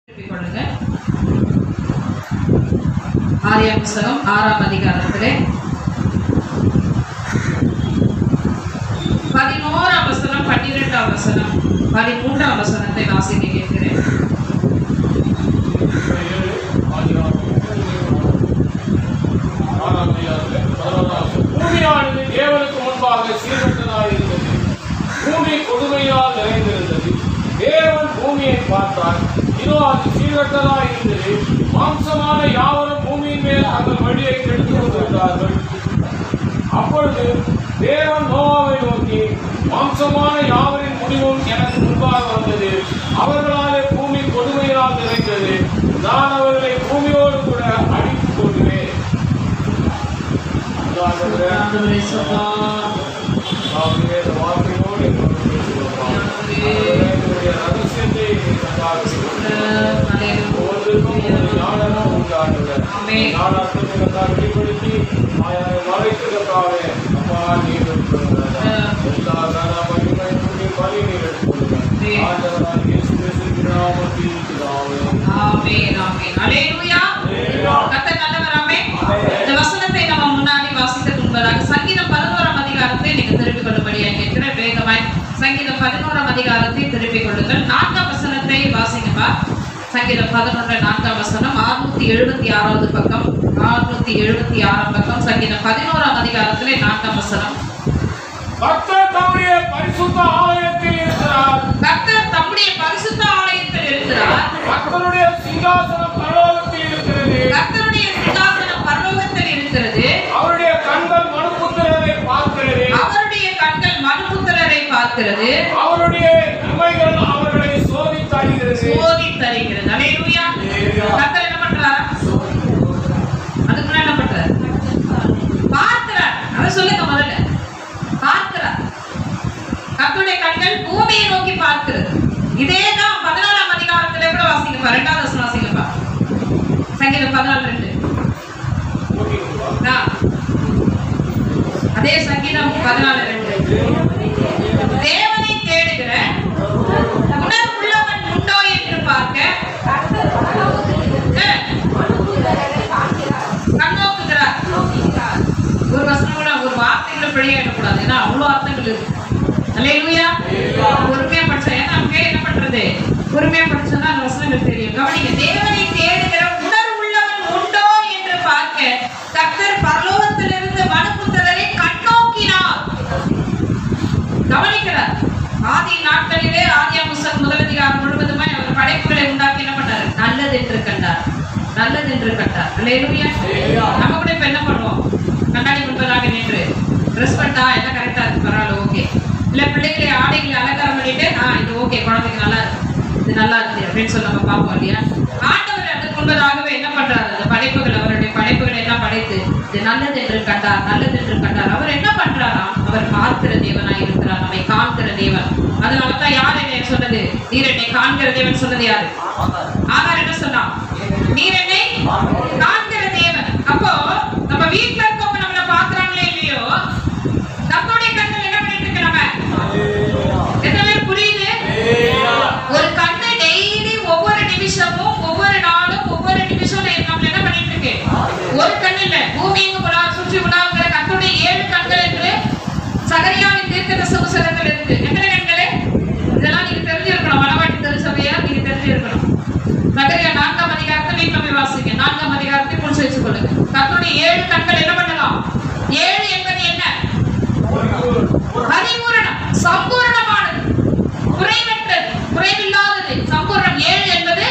ஆதியாகமம் புத்தகம் 6ஆம் அதிகாரத்திலே 11ஆம் வசனம், 12ஆம் வசனம், 13ஆம் வசனத்தை வாசிக்க கேட்கிறேன். பூமியானது தேவனுக்கு முன்பாக சீர்கெட்டதாக இருந்தது, பூமி கொடுமையால் நிறைந்திருந்தது. தேவன் பூமியை பார்த்தார், இதோ அது சீர்கெட்டதாக இருந்தது, மாம்சமான யாவரும் பூமியின் மேல் அந்த வழியை கெடுத்து கொண்டிருந்தார்கள். அப்பொழுது தேவன் நோவாவை நோக்கி, மாம்சமான யாவரின் முடிவும் எனக்கு முன்பாக வந்தது, அவர்களாலே பூமி கொடுமையால் நிறைந்தது, நான் அவர்களை பூமியோடு கூட அழித்துக் கொள்கிறேன். சங்கீதம் 11ஆம் அதிகாரத்தை நீங்க திருப்பிக் கொள்ளும்படியா கேட்கிறேன். வேகமாய் சங்கீதம் 11ஆம் அதிகாரத்தை திருப்பிக் கொள்ளுங்கள். 4ஆம் வசனத்தை வாசிங்கப்பா. சங்கீதம் 11 4ஆம் வசனம், 676வது பக்கம், 676ஆம் பக்கம், சங்கீதம் 11ஆம் அதிகாரத்திலே 4ஆம் வசனம். கர்த்தர் தம்முடைய பரிசுத்த ஆலயத்தில் இருக்கிறார். கர்த்தர் தம்முடைய பரிசுத்த ஆலயத்தில் இருக்கிறார். கர்த்தருடைய சிங்காசனம் பரலோகத்தில் இருக்கிறது. கர்த்தருடைய சிங்காசனம் பரலோகத்தில் இருக்கிறது. அவருடைய கண்கள் மனுபுத்திரரை பார்க்கிறது. அவருடைய கண்கள் மனுபுத்திரரை பார்க்கிறது. அவருடைய இமைகள் அவர்களை சோதித்தறிகிறது. சோதித்தறிகிறது. அல்லேலூயா. கர்த்தர் என்ன பண்றார்? அதுக்கு முன்னாடி என்ன பண்றார்? பார்க்கிறார். அத சொல்லுங்க முதல்ல. பார்க்கிறார். கர்த்தருடைய கண்கள் பூமியை நோக்கி பார்க்கிறது. இதேதான் 14ஆம் அதிகாரத்திலே கூட வாசிங்கப்பா. 2வது வசனம் வாசிங்கப்பா. சங்கீதம் 14:2. அதே சங்கீதம் 14:2. தேவனை தேடுகிற உணர்வுள்ளவன் உண்டோ என்று பார்க்க கண்ணோக்குகிறார். ஒரு வசனம் கூட ஒரு வார்த்தைகளை பிழையாடக்கூடாது. ஏன்னா அவ்வளவு அர்த்தங்கள் இருக்கு. அல்லேலூயா. பொறுமையா படிச்சா, ஏன்னா நமக்கே என்ன பண்றது, பொறுமையா படிச்சோம்னா அந்த வசனங்கள் தெரியும். கவனிங்க. தேவனை தேடுகிற உணர்வுள்ளவன் உண்டோ என்று பார்க்க கர்த்தர் பரலோகத்திலிருந்து மனுபுத்திரரை கண்ணோக்கினார். கவனிக்கிறார். ஆதி நாட்களிலே ஆதியாகமம் புத்தகம் 1 அதிகாரம் முழுவதுமாய் அவர் படைப்புகளை உண்டாக்கி என்ன பண்ணார்? நல்லது என்று கண்டார். நல்லது என்று கண்டார். அல்லேலூயா. நம்ம கூட இப்ப என்ன பண்ணுவோம்? கண்ணாடி முன்பதாக நின்று ட்ரெஸ் பண்ணா எல்லாம் கரெக்டா இருக்கு, பரவாயில்ல, ஓகே. இல்ல பிள்ளைகளை ஆடைகளை அலங்காரம் பண்ணிட்டு இது ஓகே, குழந்தைக்கு நல்லா இருக்கு, இது நல்லா இருக்கு அப்படின்னு சொல்லி நம்ம பார்ப்போம் இல்லையா? ஆண்டவர் அதுக்கு முன்பதாகவே என்ன பண்றாரு? அந்த படைப்புகள், அவருடைய படைப்புகளை எல்லாம் படைத்து இது நல்லது என்று கண்டார், நல்லது என்று கண்டார். அவர் என்ன பண்றாராம்? அவர் பார்க்கிற தேவனாய் இருக்கிறார், நம்மை காண்கிற தேவன். அதனாலதான் யார் என்ன சொன்னது? நீர் என்னை காண்கிற தேவன் சொன்னது யாரு? ஆகார் என்ன சொன்னா? நீர் என்னை காண்கிற தேவன். அப்போ நம்ம வீட்டுல இருக்கவங்க நம்மள பாக்குறாங்களே இல்லையோ, நம்மளுடைய கண்கள் என்ன பண்ணிட்டு இருக்கு? நம்ம எத்தனை பேர் புரியுது? ஒரு கண்ணு டெய்லி ஒவ்வொரு நிமிஷமும் ஒவ்வொரு நாளும் ஒவ்வொரு நிமிஷம் நம்ம என்ன பண்ணிட்டு இருக்கு? ஒரு கண் இல்ல, பூமிக்கு சுற்றி உலாவுகிற கர்த்தருடைய 7 கண்கள் என்று சகரியாவின் தீர்க்கதரிசன புத்தகத்தில் இருக்கு. எத்தனை கண்களே? இதெல்லாம் நீங்க தெரிஞ்சிருக்கணும். வடவாட்டி திருச்சபையா நீங்க தெரிஞ்சிருக்கணும். சகரியா 4ஆம் அதிகாரத்தை வீட்டுல போய் வாசிங்க. 4ஆம் அதிகாரத்தை குறிச்சு வச்சு கொள்ளுங்க. கர்த்தருடைய 7 கண்கள் என்ன பண்ணலாம்? 7 என்பது என்ன? பரிபூரணம், சம்பூர்ணமானது, குறைவற்றது, குறைவில்லாதது, சம்பூர்ணம். 7 என்பது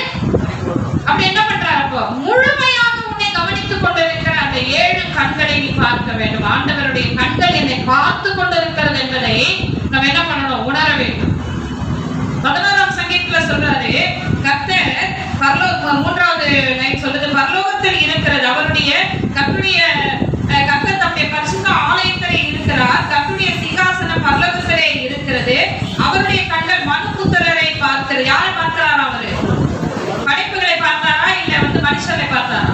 அப்படி என்ன பண்றாரு? அப்போ முழுமையாக உன்னை கவனித்துக் கொண்டிருக்கிற அந்த 7 கண்களை நீ பார்க்க வேண்டும். ஆண்டவருடைய கண்கள் என்னை பார்த்து கொண்டிருக்கிறது என்பதை நம்ம என்ன பண்ணணும்? உணர வேண்டும். 11ஆம் சங்கீதத்துல சொல்றாரு, கர்த்தர் மூன்றாவது லைன் சொல்லுது, பரலோகத்தில் இருக்கிறது அவருடைய கர்த்தர் தம்முடைய பரிசுத்த ஆலயத்திலே இருக்கிறார், கர்த்தருடைய சிங்காசனம் பரலோகத்திலே இருக்கிறது, அவருடைய கண்கள் மனுபுத்திரரை பார்க்கிறது. யாரை பார்க்கிறாரா? அவரு படைப்புகளை பார்த்தாரா? இல்ல மனுஷரை பார்த்தாரா?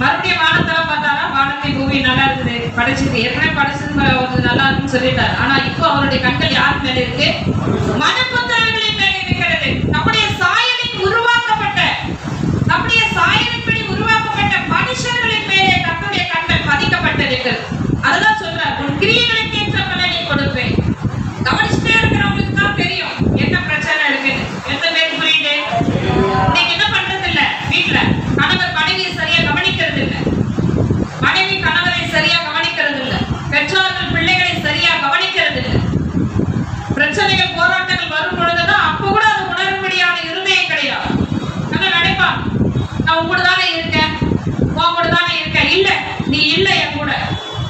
மறுபடியும் வானத்தெல்லாம் பார்த்தாரா? வானத்தை பூமி நல்லா இருக்குது, படைச்சிருக்கு, ஏற்கனவே படைச்சது நல்லா இருக்குன்னு சொல்லிட்டாரு. ஆனா இப்போ அவருடைய கண்கள் யார் மேல இருக்கு? மனுபுத்திரர்களின் மேல இருக்கிறது. நம்முடைய சாயலில் உருவாக்க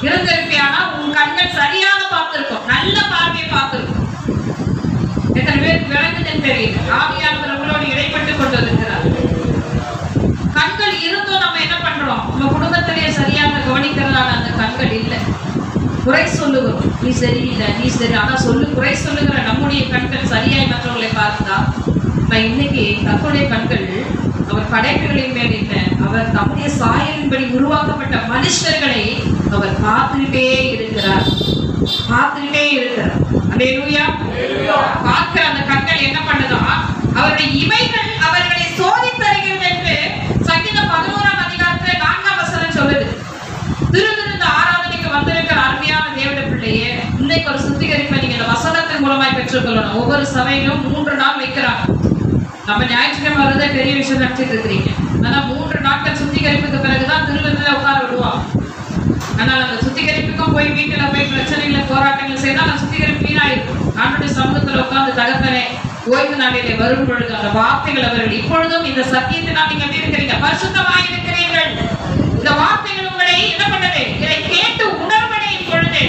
இருந்திருப்பியானா உன் கண்கள் சரியாக பார்த்திருக்கும், நல்ல பார்வையை பார்த்திருக்கும். எத்தனை பேருக்கு விளங்குதுன்னு தெரியல. ஆவியானவர் உங்களோடு இடைப்பட்டு கொண்டு இருக்கிறார். கண்கள் இருந்தும் நம்ம என்ன பண்றோம்? நம்ம குடும்பத்திலேயே சரியாக கவனிக்கிறதான அந்த கண்கள் இல்லை. குறை சொல்லுகிறோம், நீ சரியில்லை, நீ சரி. ஆனா குறை சொல்லுகிற நம்முடைய கண்கள் சரியாய் மற்றவர்களை பார்த்தா, இன்னைக்கு கர்த்தருடைய கண்கள் அவர் படைப்புகளின் மேல் இல்லை, அவர் தம்முடைய சாயலின்படி உருவாக்கப்பட்ட மனுஷர்களை அவர் பார்த்துக்கிட்டே இருக்கிறார், பார்த்துக்கிட்டே இருக்கிறார். அல்லேலூயா. பார்க்கிற அந்த கண்கள் என்ன பண்ணுதா? அவருடைய இமைகள் அவர்களை சோதித்தருகிறது என்று சங்கீதம் 11ஆம் அதிகாரத்தில் 4ஆம் வசனம் சொல்லுது. திருவிருந்த ஆராதனைக்கு வந்திருக்கிற அருமையான தேவனுடைய பிள்ளையே, இன்னைக்கு ஒரு சுத்திகரிப்பை நீங்க இந்த வசனத்தின் மூலமாய் பெற்றுக்கொள்ளணும். ஒவ்வொரு சபையிலும் 3 நாள் வைக்கிறாங்க. நம்ம ஞாயிற்றுக்கிழமை வரதே பெரிய விஷயம் நினைச்சிட்டு இருக்கிறீங்க. ஆனா 3 நாட்கள் சுத்திகரிப்புக்கு பிறகுதான் திருவிருந்தில உட்கார விடுவாங்க. ஆனால் அந்த சுத்திகரிப்புக்கும் போய் வீட்டுல போய் பிரச்சனைகளை போராட்டங்கள் செய்தால் அந்த சுத்திகரிப்பு வீணாயிருக்கும். ஆண்டுடைய சமூகத்துல உட்கார்ந்து தகப்பனே ஓய்வு நாளிலே வரும் பொழுது அந்த வார்த்தைகள் அவர்கள் இப்பொழுதும் இந்த சத்தியத்தினால் நீங்க எப்படி இருக்கிறீங்க? பரிசுத்தமாக இருக்கிறீர்கள். இந்த வார்த்தைகள் உங்களை என்ன பண்ணது? இதை கேட்டு உணர்வடையும் பொழுது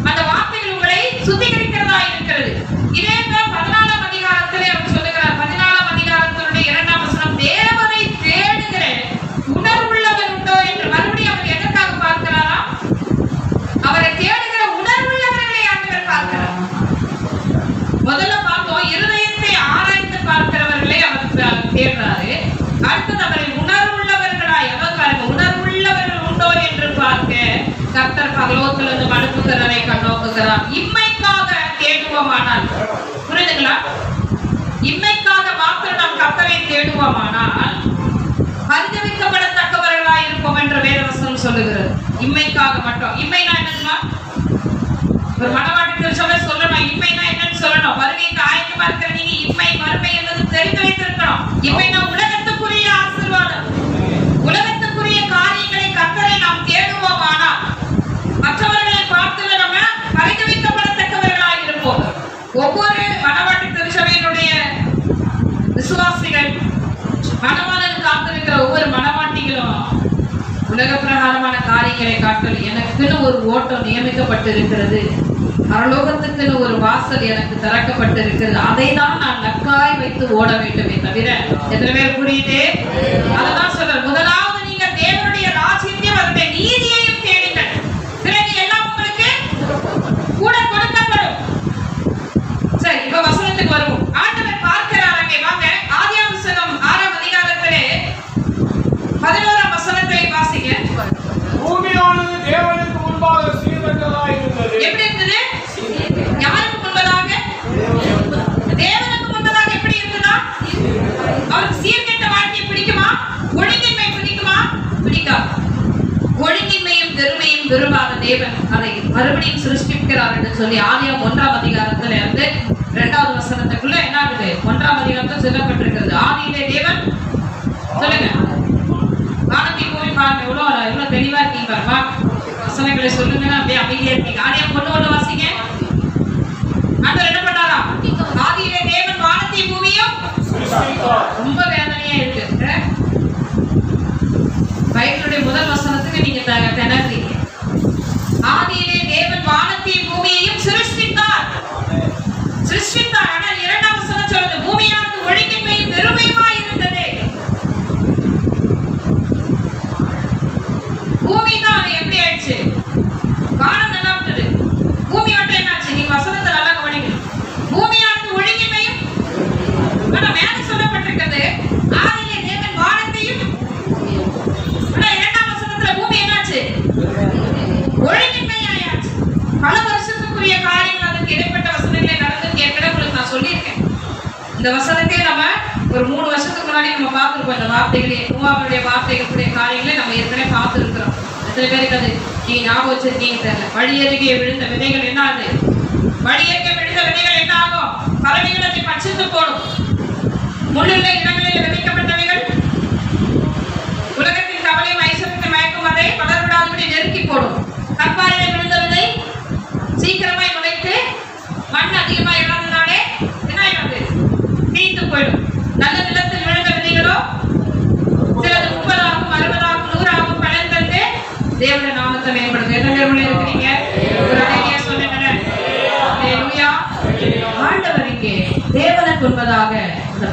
அந்த வார்த்தைகள் உங்களை சுத்திகரிக்கிறதா இருக்கிறது. இதே 14ஆம் அதிகாரத்திலே அவர் சொல்லுகிறார். 14ஆம் அதிகாரத்தினுடைய 2ஆம் வசனம், தேவனை தேடுகிற உணர்வுள்ளவர் உண்டோ என்று. மறுபடியும் அவர் எதற்காக பார்க்கிறாரா? அவரை தேடுகிற உணர்வுள்ளவர்களை ஆண்டவர் பார்க்கிறார். முதல்ல பார்த்தோம், இருதயத்தை ஆராய்ந்து பார்க்கிறவர்களை அவர் தேடுறாரு. அடுத்தது அவரை உணர்வுள்ளவர்களாய், அதாவது பாருங்க, உணர்வுள்ளவர்கள் உண்டோ என்று பார்க்க கர்த்தர் பரலோகத்திலிருந்து மனுப்புகிறவரை கண்ணோக்குகிறார். இம்மைக்காக தேடுவோமானால், புரியுதுங்களா? இம்மைக்காக மாத்திரம் நாம் கர்த்தரை தேடுவோமானால் பரிதவிக்கப்படத்தக்கவர்களாய் இருப்போம் என்று வேதவசனம் சொல்லுகிறது. இம்மைக்காக மட்டும். இம்மைனா என்னதுமா? ஒரு மனவாட்டி திருச்சபை சொல்லணும். இம்மைனா என்னன்னு சொல்லணும். வருகைக்கு ஆயத்தமா இருக்கிற நீங்க இம்மை மறுமை என்பது தெரிந்து வைத்திருக்கணும். இம்மைனா உலகத்துக்குரிய ஆசீர்வாதம், உலகத்துக்குரிய காரியங்களை கர்த்தரை நாம் தேடுவோமானால் மற்றவர்களை பார்த்து நம்ம பரிதவிக்கப்படத்தக்கவர்களாக இருப்போம். ஒவ்வொரு மனவாட்டி திருச்சபையினுடைய விசுவாசிகள், மனவாளன் காத்திருக்கிற ஒவ்வொரு மனவாட்டிகளும் உலக பிரகாரமான காரியங்களை காட்டல் எனக்குன்னு ஒரு ஓட்டம் நியமிக்கப்பட்டு இருக்கிறது, பரலோகத்துக்குன்னு ஒரு வாசல் எனக்கு திறக்கப்பட்டு இருக்கிறது, அதை தான் நான் லக்காய் வைத்து ஓட வேண்டுமே தவிர. எத்தனை பேர் புரியுது? அதான் சொல்ற. முதலாவது நீங்க தேவனுடைய ராஜ்யத்தையும் அவருடைய நீதியையும் தேடுங்கள், பிறகு எல்லாம் உங்களுக்கு கூட கொடுக்கப்படும். சரி, இப்ப வசனத்துக்கு வருவோம். ஆண்டவர் பார்க்கிறார். அங்கே வாங்க, ஆதியாகமம் 6ஆம் அதிகாரத்திலே 11ஆம் வசனத்தை வாசிங்க. பூமியானது தேவனுக்கு முன்பாக சீர்கெட்டதாய் இருந்தது. எப்படி இருந்தது? யாருக்கு முன்பதாக? தேவனுக்கு முன்பதாக. எப்படி இருந்ததா? அவருக்கு சீர்கெட்ட வாழ்க்கை பிடிக்குமா? ஒழுங்கின்மை பிடிக்குமா? பிடிக்காது. ஒழுங்கின்மையும் பெருமையும் விரும்பாத தேவன் அதை மறுபடியும் சிருஷ்டிக்கிறார் என்று சொல்லி ஆதியாகமம் 1ஆம் அதிகாரத்துல இருந்து 2வது வசனத்துக்குள்ள என்ன ஆகுது? 1ஆம் அதிகாரத்தில் சொல்லப்பட்டிருக்கிறது. ஆதியிலே தேவன், சொல்லுங்க, வானத்தை பூமி பாருங்க, எவ்வளவு தெளிவா இருக்கீங்க பாருமா. வசனங்களை சொல்லுங்கன்னா அப்படியே அமைதியா இருக்கீங்க. ஆதியாகமம் 1:1 வாசிங்க. ஆண்டவர் என்ன பண்ணாரா? ஆதியிலே தேவன் வானத்தை பூமியும். ரொம்ப வேதனையா இருக்கு. பைபிளுடைய முதல் வசனத்துக்கு நீங்க திணறீங்க. ஆதியிலே தேவன் வானத்தையும் பூமியையும் சிருஷ்டித்தார். ஆனால் 2ஆம் வசனம் சொல்லுது, பூமியானது ஒழுங்கின்மையும் பெருமையுமா இருந்தது. பூமி தான் எப்படி ஆயிடுச்சு? வானம் நல்லா இருந்தது, பூமி மட்டும் என்னாச்சு? நீங்க வசனத்தை நல்லா கவனிக்கணும். பூமியானது ஒழுங்கின்மையும், ஆனா மேல சொல்லப்பட்டிருக்கிறது ஆதியிலே தேவன் வானத்தையும். ஆனா 2ஆம் வசனத்துல பூமி என்னாச்சு? ஒழுங்கின்மையாயாச்சு. பல வருஷத்துக்குரிய காரியங்கள் அதுக்கு இடைப்பட்ட வசனங்களை நடந்து ஏற்கனவே உங்களுக்கு நான் சொல்லியிருக்கேன். இந்த வசனத்தை நம்ம ஒரு 3 வருஷத்துக்கு முன்னாடி நம்ம பார்த்துருப்போம். இந்த வார்த்தைகளே, நோவாவுடைய வார்த்தைகளுடைய காரியங்களை நம்ம ஏற்கனவே பார்த்துருக்கிறோம். எத்தனை பேருக்கு அது நீங்க ஞாபகம் வச்சிருக்கீங்க தெரியல. வழியருகே விழுந்த விதைகள் என்ன ஆகுது? வழியருகே விழுந்த விதைகள் என்ன ஆகும்? பறவைகள் அதை பட்சித்து போடும். முள்ளுள்ள இடங்களில் விதைக்கப்பட்டவைகள் உலகத்தின் கவலையும் ஐஸ்வர்யத்தை மயக்கும் அதை பலருடாதபடி நெருக்கி போடும். கற்பாறையில் விழுந்த விதை சீக்கிரமாய் முளைத்து மண் அதிகமாக இழந்தனாலே என்ன ஆயிடுது? தீர்த்து போயிடும். நல்ல நிலத்தில் விழுந்த விதைகளோ சிலது 30 ஆகும், 60 ஆகும், 100 ஆகும், பலன் தந்து தேவனுடைய நாமத்தை மேம்படுத்தும்.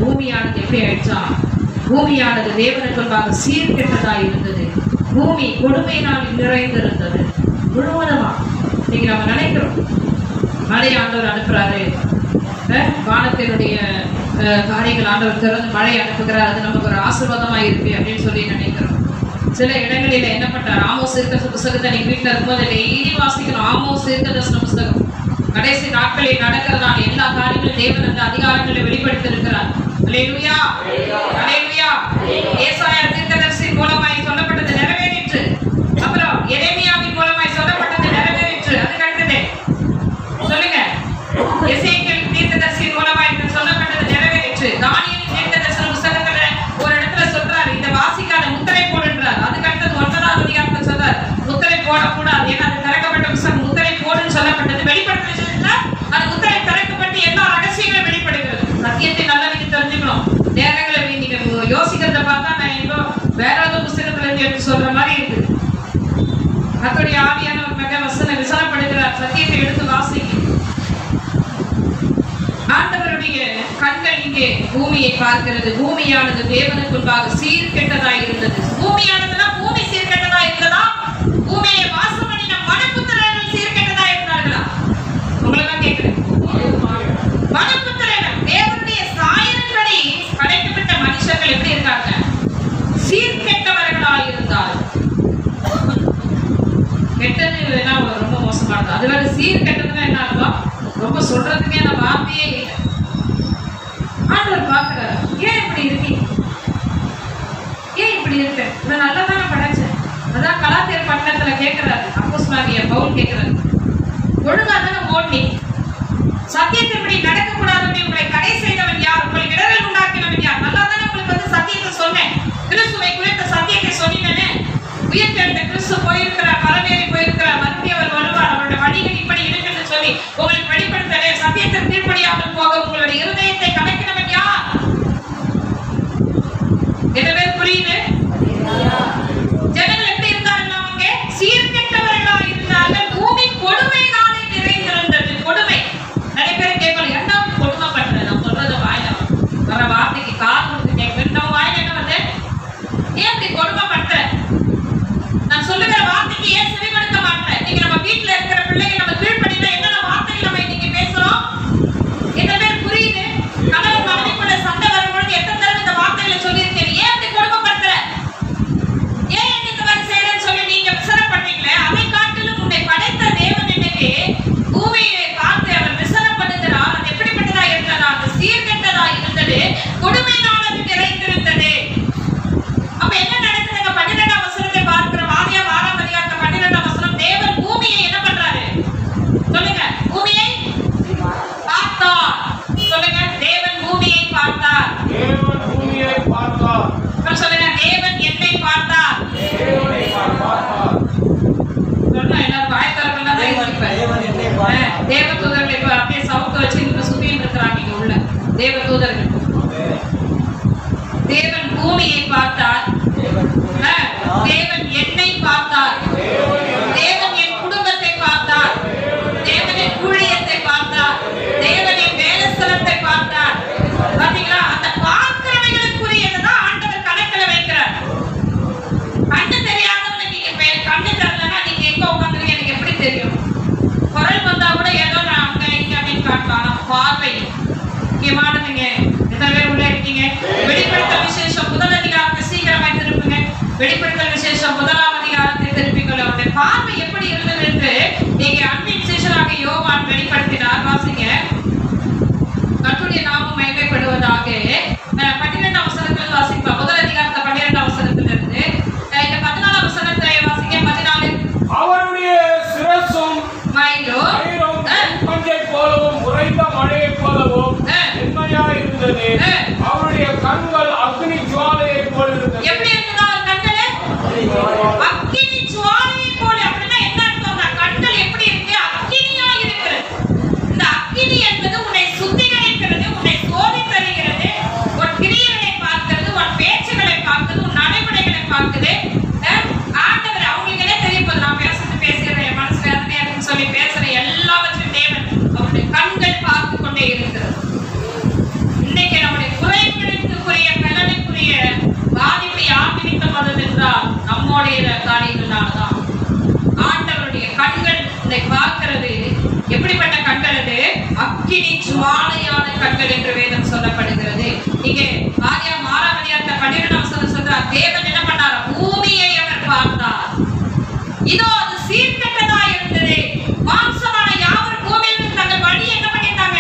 பூமியானது எப்படி ஆயிடுச்சா? பூமியானது தேவனுக்கு முன்பாக சீர்கெட்டதா இருந்தது. பூமி கொடுமையினால் நிறைந்திருந்தது முழுவதுமா. நீங்க நம்ம நினைக்கிறோம் மழை ஆண்டவர் அனுப்புறாரு, வானத்தினுடைய காரியங்கள் ஆண்டவர் திறந்து மழை அனுப்புகிறார், அது நமக்கு ஒரு ஆசீர்வாதமா இருக்கு அப்படின்னு சொல்லி நினைக்கிறோம். சில இடங்களில என்ன பண்றாரு, ஆமோஸ் தீர்க்கதரிசன புஸ்தகத்தை நீங்க வீட்டுல இருக்கும்போது டெய்லி வாசிக்கணும். ஆமோஸ் தீர்க்கதரிசன புஸ்தகம் கடைசி நாட்களில் நடக்கிறதான எல்லா காரியங்களும் தேவன் அந்த அதிகாரங்களை வெளிப்படுத்தி இருக்கிறார். அல்லேலூயா, அல்லேலூயா. ஏசாயா தீர்க்கதரிசி மூலமாய் சொல்லப்பட்டது நிறைவேறிற்று. அப்புறம் எரேமியாவின் மூலமாய் சொல்லப்பட்டது நிறைவேறிற்று. அதுக்கு அடுத்தது சொல்லுங்க, எசேக்கியேல் தீர்க்கதரிசி மூலமாய் சொல்லப்பட்டது நிறைவேறிற்று. தானியேல் தீர்க்கதரிசன புஸ்தகத்துல ஒரு இடத்துல சொல்றாரு, இந்த வாசிக்காத முத்திரை போடுன்றார். அதுக்கு அடுத்தது 9வது அதிகாரத்துல சொல்றாரு முத்திரை போடக்கூடாது, ஏன்னா அது திறக்கப்பட்ட புஸ்தகம், முத்திரை போடுன்னு சொல்லப்பட்டது. வெளிப்படுத்தல அது முத்திரை திறக்கப்பட்டு எல்லா ரகசியங்களும் வெளிப்படுகிறது. சத்தியத்தை நல்லா நீங்க தெரிஞ்சுக்கணும். நேரங்களை நீங்க யோசிக்கிறத பார்த்தா நான் ஏதோ வேற ஏதோ புஸ்தகத்துல இருந்து எடுத்து சொல்ற மாதிரி இருக்கு. கர்த்தருடைய ஆவியானவர் மிக விசாரப்படுகிறார், சத்தியத்தை எடுத்து வாசிங்க. ஆண்டவருடைய கண்கள் இங்கே பூமியை பார்க்கிறது. பூமியானது தேவனுக்கு முன்பாக சீர்கெட்டதாய் இருந்தது. பூமியானதுனா பூமி சீர்கெட்டதா இருந்ததா? பூமியை வாசம் பண்ணின மனுபுத்திரர்கள் சீர்கெட்டதா இருந்தார்களா? உங்களை தான் கேட்கிறேன். மனுபுத்திரர்கள் தேவனுடைய சாயலின்படி படைக்கப்பட்ட மனுஷர்கள் எப்படி இருக்காங்க? சீர்கெட்டவர்களாய் இருந்தார். கெட்டது வேணா ரொம்ப மோசமானது. அது வேற சீர்கெட்டதுன்னா என்ன அர்த்தம்? ரொம்ப சொல்றதுக்கே அந்த வார்த்தையே இல்லை. ஆண்டவர் பார்க்கிறார், ஏன் இப்படி இருக்கீங்க? ஏன் இப்படி இருக்க? நான் நல்லா தானே படைச்சேன். அதான் கலாத்தியர் பட்டணத்துல கேட்கிறாரு அப்போஸ்தலனாகிய பவுல் கேட்கிறாரு, ஒழுங்கா தானே ஓடி சத்தியத்தை இப்படி நடக்கக்கூடாது, உங்களை தடை செய்தவன் யார்? உங்களுக்கு இடரல் உண்டாக்கினவன் யார்? நல்லா தானே உங்களுக்கு வந்து சத்தியத்தை சொன்னேன், கிறிஸ்துவை குறித்த சத்தியத்தை சொன்னீங்கன்னு. உயிர்த்தெழுந்த கிறிஸ்து போயிருக்கிறார், பரமேறி போயிருக்கிறார், மறுபடியும் அவர் வருவார், அவருடைய வழிகள் இப்படி இருக்குன்னு சொல்லி உங்களுக்கு வெளிப்படுத்தலே. சத்தியத்தை கீழ்ப்படியாமல் போக உங்களுடைய இருதயத்தை கலக்கினவன் யார்? எந்த பேர் புரியுது? ஜனங்கள் எப்படி இருந்தார்கள்? அவங்க சீர்கெட்டவர்களா இருந்தார்கள். பூமி கொடுமையினாலே நிறைந்திருந்தது. கொடுமை. நிறைய பேர் கேட்கலாம், என்ன கொடுமை பண்றது? நான் சொல்றத வாயில வர வார்த்தைக்கு கால் கொடுத்து கேட்க நம்ம வாயில என்ன வந்து ஏன் இப்படி கொடுமை பண்ற? நான் சொல்லுகிற வார்த்தைக்கு ஏன் செவி கொடுக்க மாட்டேன்? நீங்க நம்ம வீட்டுல இருக்கிற பிள்ளைங்க நம்ம கீழ்ப்படினா என்னென்ன வார்த்தைகள் நம்ம இன்னைக்கு பேசுறோம்? எத்தனை பேர் புரியுது? கணவன் மனைவிக்குள்ள சண்டை வரும்பொழுது எத்தனை தடவை இந்த வார்த்தைகளை சொல்லியிருக்கேன், ஏன் இப்படி கொடுமைப்படுத்துற, ஏன் இந்த மாதிரி செய்யறேன்னு சொல்லி நீங்க விசாரப்படுறீங்களே. அதை காட்டிலும் உன்னை படைத்த தேவன் இன்னைக்கு பூமியை பார்த்து அவர் விசாரப்படுகிறார். அது எப்படிப்பட்டதா இருந்ததா? அது சீர்கெட்டதா இருந்தது, கொடுமையினால் அது நிறைந்திருந்தது. அப்ப என்ன நடக்குதுங்க? 12ஆம் வசனத்தை பார்க்கிறோம். ஆதியாகமம் 6ஆம் அதிகாரம் 12ஆம் வசனம். தேவன் பூமியை என்ன பண்றாரு? சொல்லுங்க. பூமியை பார்த்தார். சொல்லுங்க. தேவன் பூமியை பார்த்தார். தேவன் பூமியை பார்த்தார். சொல்லுங்க. தேவன் என்னை பார்த்தார். தேவனை பார்த்தார். சொன்னா எல்லாரும் வாய் திறக்கணும். தேவதூதர்கள் இப்ப அப்படியே சவுக்க வச்சு இப்ப சுத்திட்டு இருக்கிறாங்க இங்க உள்ள தேவதூதர்கள். தேவன் பூமியை பார்த்தார். தேவன் என்னை பார்த்தார். தேவன் என் குடும்பத்தை பார்த்தார். தேவன் என் ஊழியத்தை பார்த்தார். தேவன் என் வேலைஸ்தலத்தை பார்த்தார். பாத்தீங்களா? அந்த பார்க்கிறவைகளுக்குரியதான் ஆண்டவர் கணக்கில் வைக்கிறார். கண்ணு தெரியாதவங்க நீங்க கண்ணு தெரியலன்னா நீங்க எங்க உட்காந்துருக்கீங்க எனக்கு எப்படி தெரியும்? குரல் வந்தா கூட ஏதோ நான் அங்க இங்க அப்படின்னு காட்டலாம். பார்வை முக்கியமானதுங்க. எத்தனை பேர் உள்ள இருக்கீங்க? வெளிப்படுத்தல் விசேஷம் 1 அதிகாரத்தை சீக்கிரமாய் திருப்புங்க. வெளிப்படுத்தல் விசேஷம் 1ஆம் அதிகாரத்தை திருப்பிக்கொள்ள. அவருடைய பார்வை எப்படி இருந்தது என்று நீங்க அன்பின் சீஷராக யோவான் வெளிப்படுத்தினார். வாசிங்க. கர்த்தருடைய நாமம் மகிமைப்படுவதாக. 12ஆம் வசனத்தில் வாசிப்பா. 1 அதிகாரத்தை 12ஆம் வசனத்திலிருந்து இந்த 14ஆம் வசனத்தை வாசிங்க. 14. அவருடைய சிரசும் மயிரும் பஞ்சை போலவும் உறைந்த மழையை போலவும் வெண்மையா இருந்தது. அவருடைய கண்கள் அக்னி ஜுவாலையை போல இருந்தது. எப்படி இருந்ததா கண்கள்? அக்னி ஜுவாலையை போல. அப்படின்னா என்ன அர்த்தம்? கண்கள் எப்படி இருக்கு? அக்னியா இருக்கு. இந்த ஜுவாலையான கண்கள் என்று வேதம் சொல்லப்படுகிறது. இங்கே ஆதியாகமம் 6ஆம் அதிகாரத்துல 12ஆம் வசனம் சொல்றார், தேவன் என்ன பண்ணார்? பூமியை அவர் பார்த்தார், இதோ அது சீர்கெட்டதாய் இருந்தது, மாம்சமான யாவரும் பூமியில் தங்கள் வழியை என்ன பண்ணிட்டாங்க?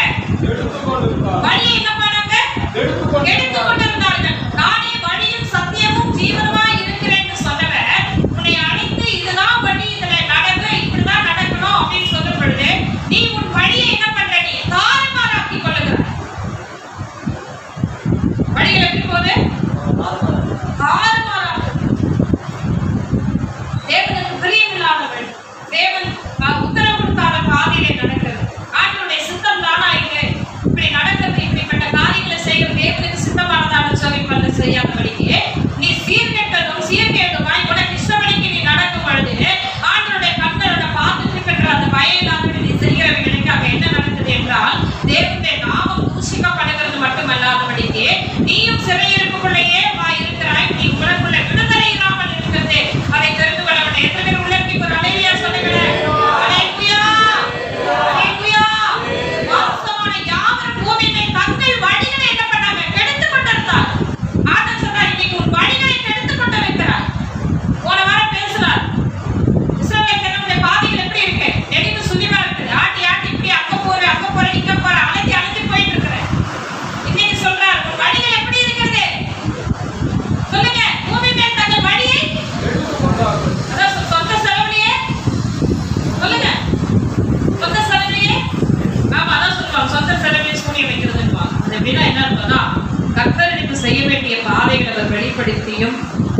வழியை என்ன பண்ணாங்க? எடுத்துக் கொண்டிருந்தார்கள். நானே வழியும் சத்தியமும் ஜீவனுமாய் இருக்கிறேன் என்று சொன்னவர் உன்னை அழைத்து இதுதான் வழி, இதுல நடக்க, இப்படிதான் நடக்கணும் அப்படின்னு சொல்லும் பொழுது நீ உன் வழியை என்ன பண்ற? நீ தாறுமாறாக்கி கொள்ளுகிறாய். வழிகள் எப்படி போகுது? தாறுமாறாக்கு. தேவனுக்கு பிரியமில்லாதவள், தேவன் உத்தரவு கொடுத்தால பாதையிலே நடக்கிறது. ஆண்டவருடைய சித்தம் தானா இது? இப்படி நடக்கிறது, இப்படிப்பட்ட காரியங்களை செய்யும் தேவனுக்கு சித்தமானதான சொல்லி பண்ண செய்யாதபடிக்கு நீ சீர்கெட்டதும் சீர்கேடுமாய் உனக்கு இஷ்டப்படிக்கு நீ நடக்கும் பொழுது ஆண்டவருடைய கண்களோட பார்த்துட்டு இருக்கிற அந்த பயனில்லாத நீ செய்கிறவர்களுக்கு அங்க என்ன நடக்குது என்றால் தேவனுடைய நாமம் தூஷிக்கப்படுகிறது மட்டுமல்லாதபடிக்கு நீயும் சிறையிருப்புக்குள்ளேயே இருக்கிறாய். நீ உனக்குள்ள விடுதலை இல்லாமல் இருக்கிறது. அதை தெரிந்து கொள்ள வேண்டும். எத்தனை பேர் உள்ளே ஒரு அலையா சொல்லுகிறேன்? அலையா அலையா. மாம்சமான யாவரும் பூமியை தங்கள் வழிகளை என்ன பண்ணாங்க? கெடுத்துக் கொண்டிருந்தார். ஆண்டவர் சொன்னார், இன்னைக்கு உன் வழிகளை கெடுத்துக் கொண்டிருக்கிறார். போன வாரம் பேசுறார், இஸ்ரவேல் ஜனங்களுடைய பாதைகள் எப்படி இருக்கு? நெடுந்து சுழிவா இருக்குது. ஆட்டி ஆட்டி இப்படி அங்க போற இங்க போற அலைஞ்சு போயிட்டு இருக்கிறேன். இன்னைக்கு சொல்றார், உன் வழிகள் எப்படி இருக்கிறது? சொல்லுங்க. பூமி மேல் தங்கள் வழியை அதான் சொந்த செலவுலயே சொல்லுங்க. சொந்த செலவுலயே ஆமா அதான் சொல்லுவாங்க, சொந்த செலவுலயே சூனியம் வைக்கிறதுன்னு. அந்த வினா என்ன இருந்ததுன்னா, கர்த்தருக்கு செய்ய வேண்டிய பாதைகளை அவர் வெளிப்படுத்தியும்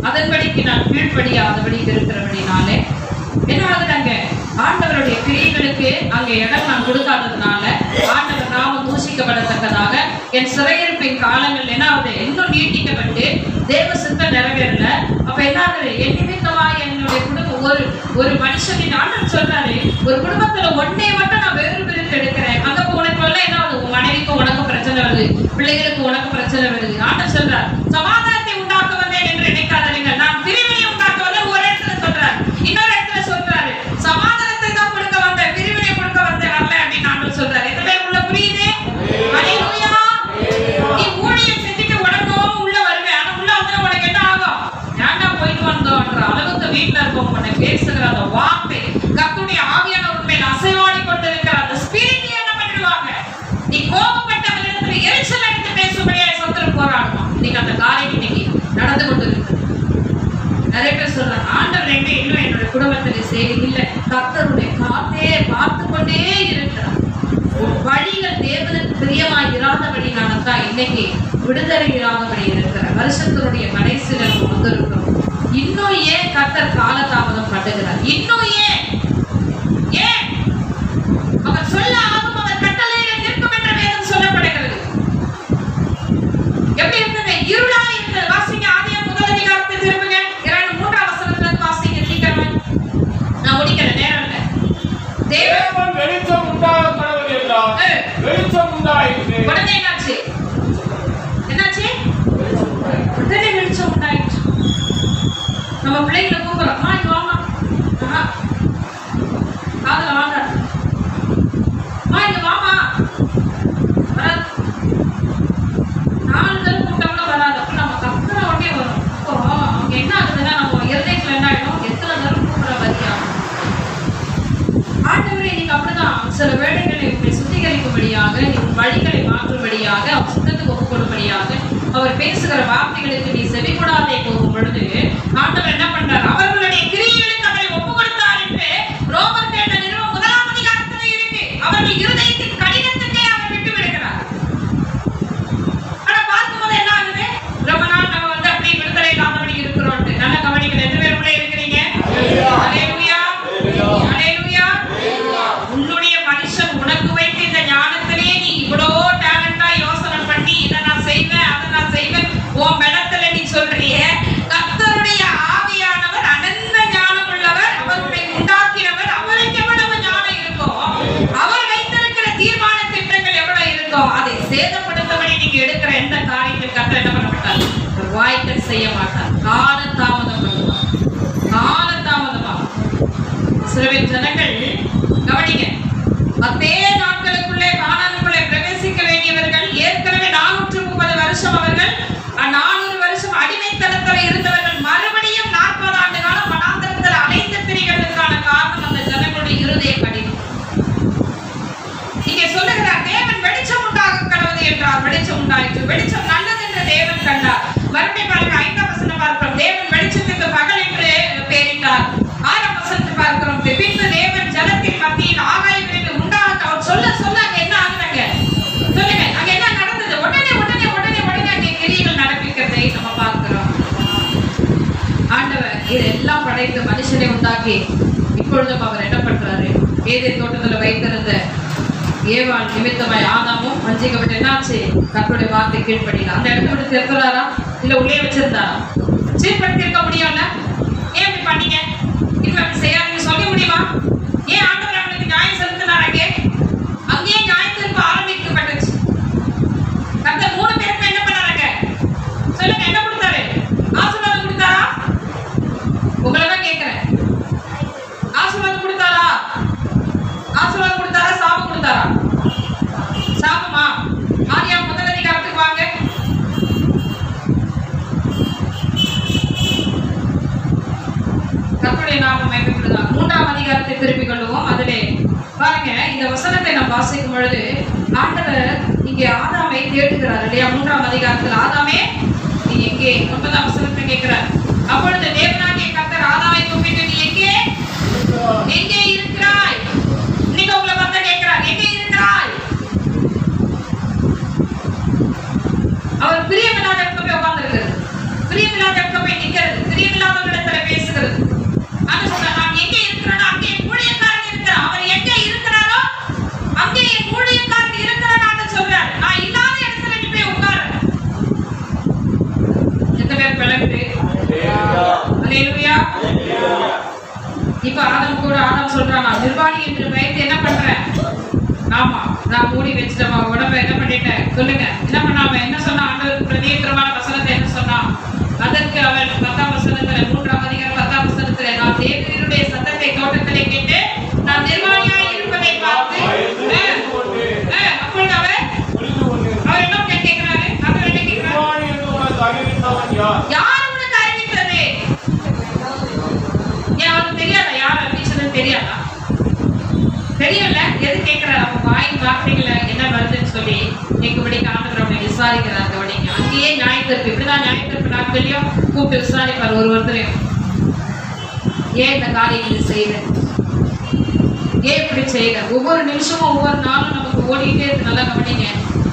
அதன்படிக்கு நான் கீழ்ப்படியாதபடி இருக்கிறபடினாலே என்ன ஆகுதாங்க? ஆண்டவருடைய கிரியைகளுக்கு அங்கே இடம் நான் கொடுக்காததுனால ஆண்டவர் நாமம் தூஷிக்கப்படத்தக்கதாக என் சிறையிருப்பின் காலங்கள் என்ன ஆகுது? இன்னும் நீட்டிக்கப்பட்டு தேவ சித்தம் நிறைவேறல. அப்ப என்ன ஆகுது? என் நிமித்தமா என்னுடைய குடும்பம் ஒரு மனுஷனின் ஆண்டவர் சொல்றாரு, ஒரு குடும்பத்துல ஒன்னே மட்டும் நான் வேறு பிரித்து எடுக்கிறேன். அங்க உனக்கு எல்லாம் என்ன ஆகுது? உன் மனைவிக்கு உனக்கு பிரச்சனை வருது, பிள்ளைகளுக்கு உனக்கு பிரச்சனை வருது. ஆண்டவர் சொல்றார், சமாதானத்தை உண்டாக்க வந்தேன் என்று நினைக்காதீங்க, நான் பிரிவினை உண்டாக்க வந்தேன். ஒரு இடத்துல சொல்றாரு, இன்னொரு இடத்துல சொல்றாரு, சமாதானத்தை தான் கொடுக்க வந்தேன், பிரிவினை கொடுக்க வந்தேன் வரல அப்படின்னு ஆண்டவர் சொல்றாரு. எத்தனை பேர் உள்ள புரியுது? ஹல்லேலூயா. நீ ஊழியம் செஞ்சுட்டு உடனே உள்ள வருவேன், ஆனா உள்ள வந்து உனக்கு என்ன ஆகும்? ஏன்டா போயிட்டு வந்தோன்ற அளவுக்கு வீட்டுல இருக்கவங்க உன்னை பேசுகிற அந்த வார்த்தை, கர்த்தருடைய ஆவியானவர் உண்மையில் அசைவாடி கொண்டிருக்கிற அந்த ஸ்பிரிட் என்ன பண்ணிடுவாங்க? நீ கோபப்பட்டவர்களிடத்துல எரிச்சல் எடுத்து பேசும்படியாக சத்துரு போராடுவான். நீங்க அந்த காரியம் இன்னைக்கு நடந்து கொண்டு இருக்கு. நிறைய பேர் சொல்றாங்க, ஆண்டவர் எங்க இன்னும் என்னோட குடும்பத்துல செய்தி இல்லை. கர்த்தருடைய காத்தே பார்த்து கொண்டே இருக்கிறார். வழிகள் தேவனுக்கு பிரியமாய் இராதபடினால்தான் இன்னைக்கு விடுதலை இராதபடி இருக்கிற வருஷத்தினுடைய கடைசியில நம்ம வந்திருக்கிறோம். இன்னும் ஏன் கர்த்தர் காலதாமதம் பண்ணுகிறார்? இன்னும் ஏன் அவர் சொல்ல ஆகும், அவர் கட்டளையில நிற்கும் என்ற வேதம் சொல்லப்படுகிறது. எப்படி இருந்தது? இருளா இருந்தது. வாசிங்க ஆதியாகமம் 1 அதிகாரத்தை திரும்புங்க. 2-3 வசனத்துல வாசிங்க சீக்கிரமா. நான் முடிக்கிற நேரம் இல்லை. தேவன் வெளிச்சம் உண்டாக கடவுள் என்றார். வெளிச்சம் உண்டாயிற்று. உடனே என்னாச்சு? உடனே வெளிச்சம் உண்டாயிற்று. நம்ம பிள்ளைங்களை கூப்பிடுறோம், இங்க வாமா, காதல வாங்க, இங்க வாமா, வராது. 4 தடவை கூப்பிட்டா கூட வராது. அப்ப நம்ம கத்துற உடனே வரும். இப்போ அவங்க என்ன ஆகுதுன்னா, நம்ம இருதயத்துல என்ன ஆயிடும்? எத்தனை தடவை கூப்பிடுற வரியா? ஆண்டவரே இன்னைக்கு அப்படிதான் சில வேலைகளை உங்களை சுத்திகரிக்கும்படியாக, உன் வழிகளை மாற்றும்படியாக, அவர் சித்தத்துக்கு ஒப்புக்கொள்ளும்படியாக, அவர் பேசுகிற வார்த்தைகளுக்கு நீ செவிக்கூடாதே போகும் பொழுது ஆண்டவர் என்ன பண்றார்? அவர்களுடைய கிரியைகளுக்கு அவரை ஒப்பு கொடுத்தார் என்று ரோமர் நிறுவனம் 1ஆம் அதிகாரத்துல இருக்கு. அவர்கள் இருதயத்தின் கடினத்துக்கே அவர் விட்டு விடுகிறார். ஆனா பார்க்கும்போது என்ன ஆகுது? ரொம்ப நாள் நம்ம வந்து அப்படி விடுதலை இல்லாதபடி இருக்கிறோம். நல்ல கவனிகள் எத்தனை பேர் உள்ளே இருக்கிறீங்க? ஹல்லேலூயா, ஹல்லேலூயா. உன்னுடைய மனுஷன் உனக்கு வைத்த இந்த ஞானத்திலே நீ இவ்வளோ டேலண்டா யோசனை பண்ணி இதை நான் செய்வேன், அதை நான் செய்வேன், உன் மெடத்துல நீ சொல்றிய. கர்த்தருடைய ஆவியானவர் அனந்த ஞானம் உள்ளவர், அவருடைய உண்டாக்கினவர், அவருக்கு எவ்வளவு ஞானம் இருக்கோ, அவர் வைத்திருக்கிற தீர்மான திட்டங்கள் எவ்வளவு இருக்கோ, அதை சேதப்படுத்தபடி நீங்க எடுக்கிற எந்த காரியத்தில் கர்த்தர் என்ன பண்ண மாட்டார்? வாய்க்கல் செய்ய மாட்டார். காலதாமதம் பண்ணுவார். காலதாமதமா சில ஜனங்கள் கவனிங்க, 10 நாட்களுக்குள்ளே கானானுக்குள்ளே பிரவேசிக்க படைத்து மனுஷனை உண்டாக்கி இப்பொழுதும் அவர் என்ன பண்றாரு? ஏதேன் தோட்டத்துல வைத்திருந்த ஏவாள் நிமித்தமாய் ஆதாமும் வஞ்சிக்கப்பட்டு என்னாச்சு? கர்த்தருடைய வார்த்தை கீழ்ப்படினா அந்த இடத்த விட்டு திருப்புறாரா? இல்ல உள்ளே வச்சிருந்தாரா? சீர்படுத்தி இருக்க முடியும்ல? ஏன் இப்படி பண்ணீங்க? இப்ப அப்படி செய்யாதீங்க சொல்ல முடியுமா? ஏன் ஆண்டவர் அவனுக்கு நியாயம் செலுத்தினார்? அங்கேயே நியாயம் திரும்ப ஆரம்பிக்கப்பட்டுச்சு. கர்த்தர் 3 பேருக்கு என்ன பண்ணாருங்க? சொல்லுங்க, என்ன கொடுத்தாரு? ஆசீர்வாதம் கொடுத்தாரா? உங்களை தான் கேட்கிறேன். ஆசீர்வாதம் கொடுத்தாரா? ஆசீர்வாதம் கொடுத்தாரா? சாபம் கொடுத்தாரா? சாபமா? ஆதியாகமம் முதல் அதிகாரத்துக்கு வாங்க. கர்த்தருடைய நாமம் மகிமைப்படுவதாக. 3ஆம் அதிகாரத்தை திருப்பிக் கொள்வோம். அதிலே பாருங்க, இந்த வசனத்தை நாம் வாசிக்கும் பொழுது ஆண்டவர் இங்கே ஆதாமை தேடுகிறார் இல்லையா? 3ஆம் அதிகாரத்தில் ஆதாமே நீ எங்கே? 9ஆம் வசனத்தை கேட்கிறார். அப்பொழுது தேவனாகிய கர்த்தர் ஆதாமை கூப்பிட்டு, நீ எங்கே எங்கே இருக்கிறாய்? இன்னைக்கு உங்களை பார்த்து கேட்கிறார், எங்கே இருக்கிறாய்? அவர் பிரியமில்லாத இடத்துல போய் உட்கார்ந்திருக்கிறது, பிரியமில்லாத இடத்துல போய் நிற்கிறது, பிரியமில்லாதவர்களிடத்துல பேசுகிறது. அது சொல்ற, நான் எங்கே இருக்கிறேனோ அங்கே என் ஊழியக்காரன் இருக்கிறான். அவர் எங்கே இருக்கிறாரோ அங்கே என் ஊழியக்காரன் இருக்கிறான்னு சொல்றார். நான் இல்லாத இடத்துல நீ போய் உட்காரு. எத்தனை பேர் பிளவுது? அல்லேலூயா. இப்ப ஆதாம் சொல்றான், நான் நிர்வாணி என்று பயந்து என்ன பண்றேன்? ஆமா, நான் மூடி வச்சுட்டேன் உடம்ப. என்ன பண்ணிட்டேன்? சொல்லுங்க, என்ன பண்ணாம? என்ன சொன்னா? ஆண்டவருக்கு பிரதியுத்தரமான வசனத்தை என்ன சொன்னா? அதற்கு அவன் 10ஆம் வசனத்துல, 3ஆம் அதிகாரம் 10ஆம் வசனத்துல, நான் தேவனுடைய சத்தத்தை தோட்டத்திலே கேட்டு நான் நிர்வாணியாய் இருப்பதை பார்த்து அப்பொழுது அவர் என்ன கேட்கிறாரு? அவர் என்ன கேட்கிறாரு? யார் உனக்கு அறிவித்தது? ஏன் அவருக்கு தெரியாதா? யார் அறிவிச்சதுன்னு தெரியாதா? தெரியல. எது கேட்கிறாரு? அவங்க வாயின் வார்த்தைகளை என்ன வருதுன்னு சொல்லி கேட்கும்படி ஆண்டவர் அவனை விசாரிக்கிறார். அங்கேயே நியாயத்திற்கு இப்படிதான் நியாயத்திற்கு நாட்களையும் கூப்பிட்டு விசாரிப்பார் ஒருத்தரையும். ஏன் இந்த காரியங்களை செய்யற? ஏன் இப்படி செய்யற? ஒவ்வொரு நிமிஷமும் ஒவ்வொரு நாளும் நமக்கு ஓடிட்டே இருக்கு. நல்லா கவனிங்க.